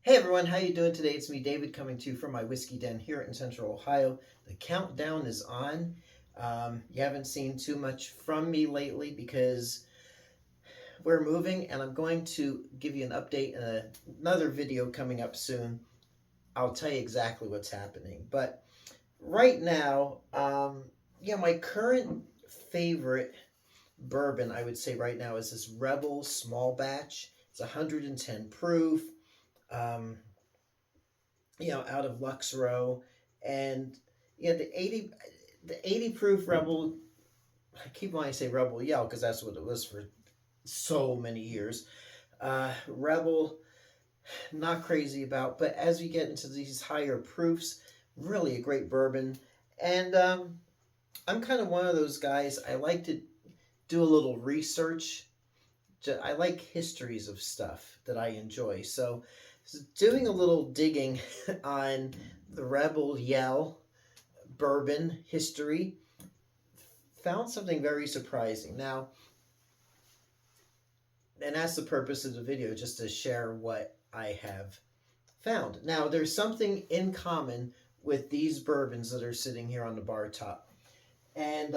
Hey everyone, how you doing today? It's me, David, coming to you from my whiskey den here in Central Ohio. The countdown is on. You haven't seen too much from me lately because we're moving, and I'm going to give you an update in another video coming up soon. I'll tell you exactly what's happening. But right now, my current favorite bourbon, I would say right now, is this Rebel Small Batch. It's 110 proof. Um, out of Lux Row, and the 80 proof Rebel. I keep wanting to say Rebel Yell because that's what it was for so many years. Rebel, not crazy about, but as you get into these higher proofs, really a great bourbon. And I'm kind of one of those guys. I like to do a little research. I like histories of stuff that I enjoy. So doing a little digging on the Rebel Yell bourbon history, found something very surprising. Now, and that's the purpose of the video, just to share what I have found. Now, there's something in common with these bourbons that are sitting here on the bar top. And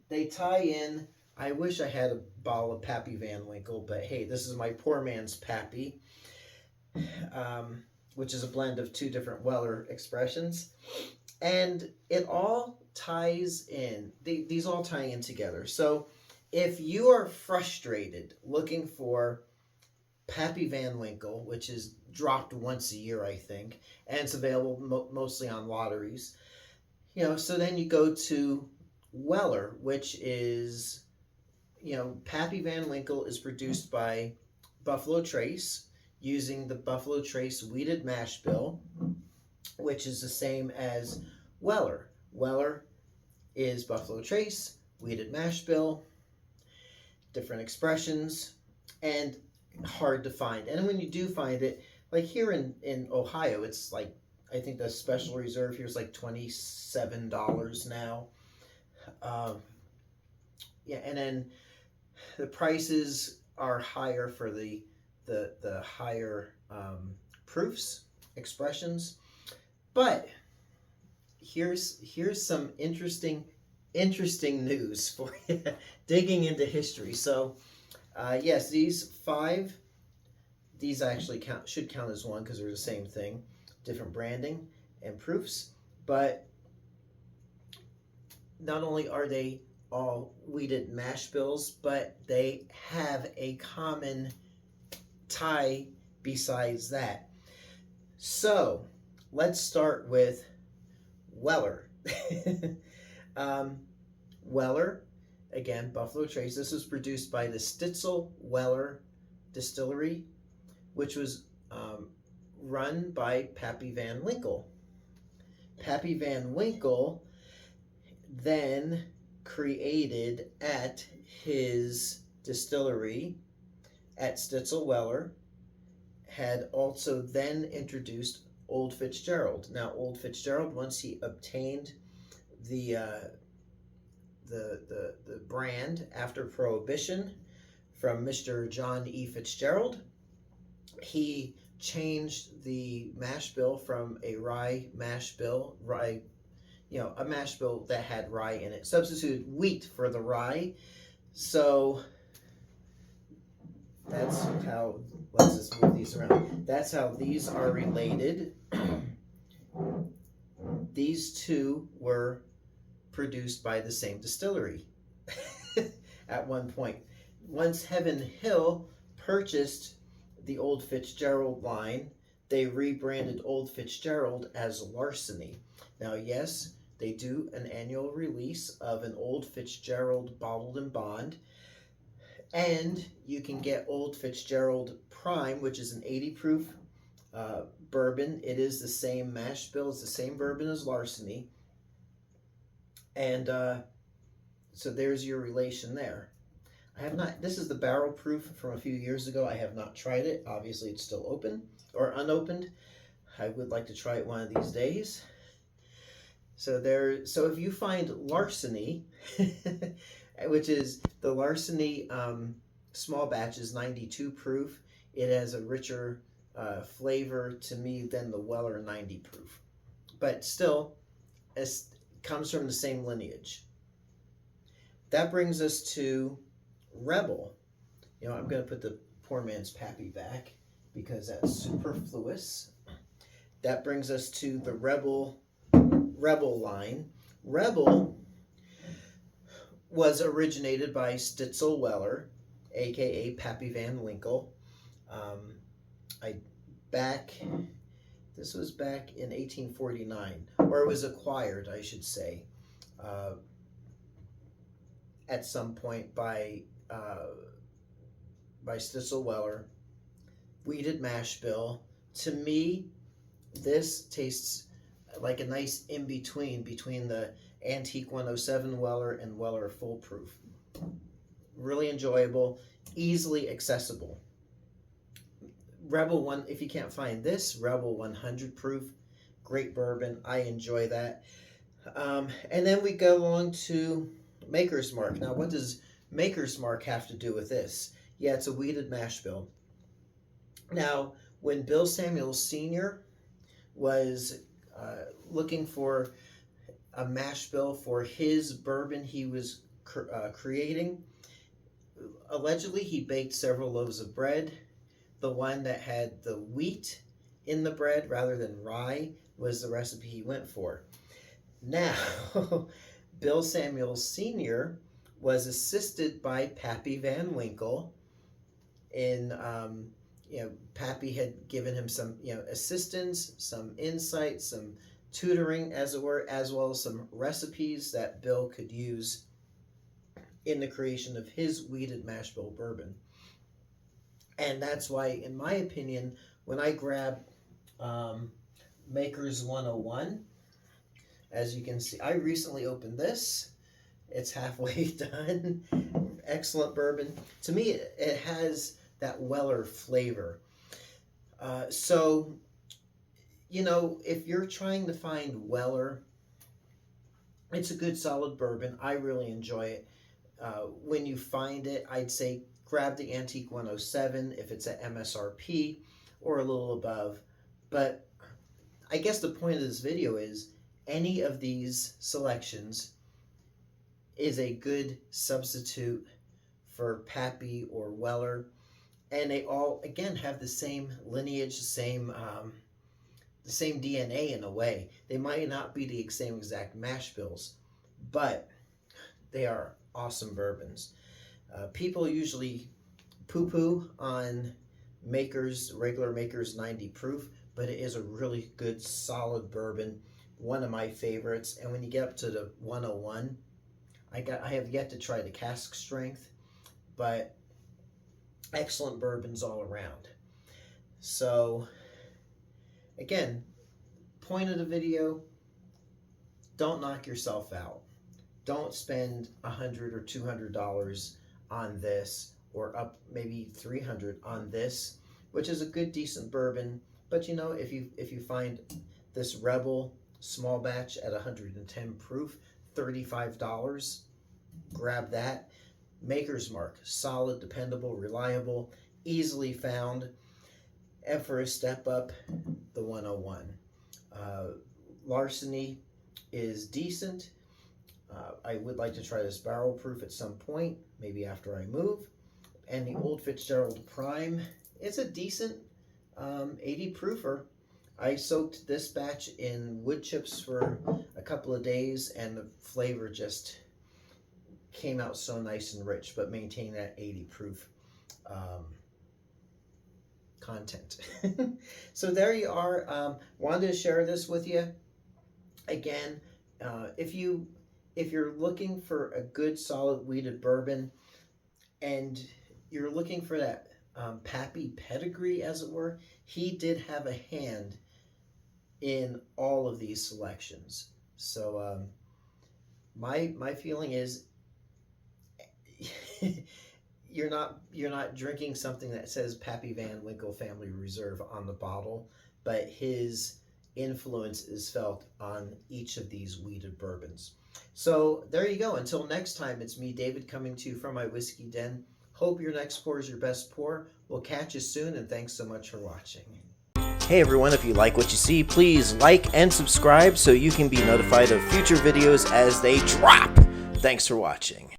they tie in. I wish I had a bottle of Pappy Van Winkle, but hey, this is my poor man's Pappy, which is a blend of two different Weller expressions. And it all ties in. These all tie in together. So if you are frustrated looking for Pappy Van Winkle, which is dropped once a year, I think, and it's available mostly on lotteries, so then you go to Weller, which is, Pappy Van Winkle is produced by Buffalo Trace using the Buffalo Trace wheated mash bill, which is the same as Weller. Weller is Buffalo Trace, wheated mash bill, different expressions, and hard to find. And when you do find it, like here in Ohio, it's like, I think the special reserve here is like $27 now. And then the prices are higher for the higher proofs, expressions. But here's some interesting news for you, digging into history. So yes, these actually should count as one because they're the same thing, different branding and proofs. But not only are they all wheated mash bills, but they have a common tie besides that. So let's start with Weller. Weller, again, Buffalo Trace. This was produced by the Stitzel Weller Distillery, which was run by Pappy Van Winkle. Pappy Van Winkle then created at his distillery at Stitzel Weller, had also then introduced Old Fitzgerald. Now, Old Fitzgerald, once he obtained the brand after Prohibition from Mr. John E. Fitzgerald, he changed the mash bill from a rye mash bill, a mash bill that had rye in it, substituted wheat for the rye. So that's how, let's just move these around. That's how these are related. These two were produced by the same distillery at one point. Once Heaven Hill purchased the Old Fitzgerald line, they rebranded Old Fitzgerald as Larceny. Now, yes, they do an annual release of an Old Fitzgerald bottled in bond, and you can get Old Fitzgerald Prime, which is an 80 proof bourbon. It is the same mash bill, it's the same bourbon as Larceny. And so there's your relation there. I have not, this is the barrel proof from a few years ago. I have not tried it. Obviously, it's still open or unopened. I would like to try it one of these days. So if you find Larceny, which is the Larceny small batch, is 92 proof. It has a richer flavor to me than the Weller 90 proof. But still, it comes from the same lineage. That brings us to Rebel. I'm going to put the poor man's Pappy back because that's superfluous. That brings us to the Rebel line. Rebel was originated by Fitzgerald Weller, aka Pappy Van Winkle. This was back in 1849, or it was acquired, I should say, at some point by Fitzgerald Weller. Wheated mash bill. To me, this tastes like a nice in-between between the Antique 107 Weller and Weller Full Proof. Really enjoyable, easily accessible. Rebel 1, if you can't find this, Rebel 100 proof, great bourbon. I enjoy that. And then we go on to Maker's Mark. Now, what does Maker's Mark have to do with this? Yeah, it's a wheated mash bill. Now, when Bill Samuels Sr. was looking for a mash bill for his bourbon he was creating, allegedly he baked several loaves of bread. The one that had the wheat in the bread rather than rye was the recipe he went for. Now, Bill Samuels Sr. was assisted by Pappy Van Winkle in, Pappy had given him some, assistance, some insight, some tutoring, as it were, as well as some recipes that Bill could use in the creation of his wheated mash bill bourbon. And that's why, in my opinion, when I grab Maker's 101, as you can see, I recently opened this. It's halfway done. Excellent bourbon. To me, it has that Weller flavor. So, if you're trying to find Weller, it's a good solid bourbon. I really enjoy it. When you find it, I'd say grab the Antique 107 if it's at MSRP or a little above. But I guess the point of this video is any of these selections is a good substitute for Pappy or Weller. And they all, again, have the same lineage, the same DNA in a way. They might not be the same exact mash bills, but they are awesome bourbons. People usually poo-poo on regular Maker's 90 proof, but it is a really good, solid bourbon. One of my favorites. And when you get up to the 101, I have yet to try the cask strength, but excellent bourbons all around. So, again, point of the video, don't knock yourself out. Don't spend $100 or $200 on this, or up maybe $300 on this, which is a good, decent bourbon. But if you find this Rebel small batch at 110 proof, $35, grab that. Maker's Mark, solid, dependable, reliable, easily found. And for a step up, the 101. Larceny is decent. I would like to try this barrel proof at some point, maybe after I move. And the Old Fitzgerald Prime, it's a decent 80 proofer. I soaked this batch in wood chips for a couple of days, and the flavor just came out so nice and rich, but maintained that 80 proof content. So there you are. Wanted to share this with you. Again, if you're looking for a good solid wheated bourbon and you're looking for that Pappy pedigree, as it were, he did have a hand in all of these selections. So my feeling is you're not drinking something that says Pappy Van Winkle Family Reserve on the bottle, but his influence is felt on each of these wheated bourbons. So there you go. Until next time, it's me, David, coming to you from my whiskey den. Hope your next pour is your best pour. We'll catch you soon, and thanks so much for watching. Hey everyone, if you like what you see, please like and subscribe so you can be notified of future videos as they drop. Thanks for watching.